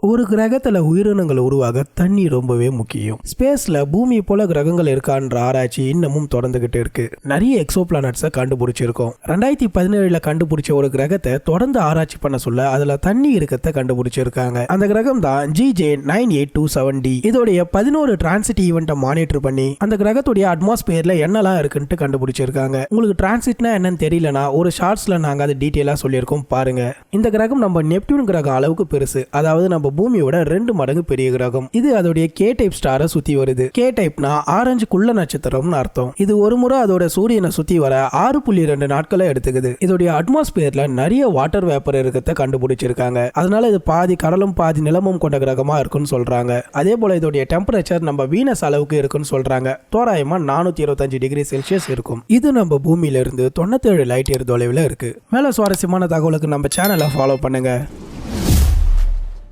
ஒரு கிரகத்துல உயிரினங்கள் உருவாக தண்ணி ரொம்பவே முக்கியம். ஸ்பேஸ்ல பூமி போல கிரகங்கள் இருக்கான்ற ஆராய்ச்சி இன்னமும் தொடர்ந்துகிட்டு இருக்கு. நிறைய எக்ஸோ பிளானட்ஸை கண்டுபிடிச்சிருக்கோம். 2017 கண்டுபிடிச்ச ஒரு கிரகத்தை தொடர்ந்து ஆராய்ச்சி பண்ண சொல்ல அதுல தண்ணி இருக்கத்தை கண்டுபிடிச்சிருக்காங்க. அந்த கிரகம் தான் GJ9827d. இதோடைய 11 டிரான்சிட் ஈவெண்ட்டை மானிட்டர் பண்ணி அந்த கிரகத்துடைய அட்மாஸ்பியர்ல என்னெல்லாம் இருக்குன்னு கண்டுபிடிச்சிருக்காங்க. உங்களுக்கு டிரான்சிட்னா என்னன்னு தெரியலனா ஒரு ஷார்ட்ஸ்ல நாங்க அதை டீட்டெயிலா சொல்லியிருக்கோம் பாருங்க. இந்த கிரகம் நம்ம நெப்டியூன் கிரகம் அளவுக்கு பெருசு. அதாவது நம்ம பூமியோட 2 மடங்கு பெரிய கிரகம். இது அதோடைய கே டைப் ஸ்டாரை சுத்தி வருது. கே டைப்னா ஆரஞ்சு குள்ள நட்சத்திரம்னு அர்த்தம். இது ஒரு முறை அதோட சூரியனை சுத்தி வர 6.2 நாட்களை எடுத்துக்குது. இதோடைய அட்மாஸ்பியர்ல நிறைய வாட்டர் வேப்பர் இருக்கத்தை கண்டுபிடிச்சிருக்காங்க. அதனால இது பாதி கடலும் பாதி நிலமும் கொண்ட கிரகமா இருக்குன்னு சொல்றாங்க. அதே போல இதோடைய டெம்பரேச்சர் நம்ம வீனஸ் அளவுக்கு இருக்குன்னு சொல்றாங்க. தோராயமா 425 டிகிரி செல்சியஸ் இருக்கும். இது நம்ம பூமியில இருந்து 97 லைட் இயர் தொலைவில் இருக்கு. மேல சுவாரஸ்யமான தகவலுக்கு நம்ம சேனலை ஃபாலோ பண்ணுங்க.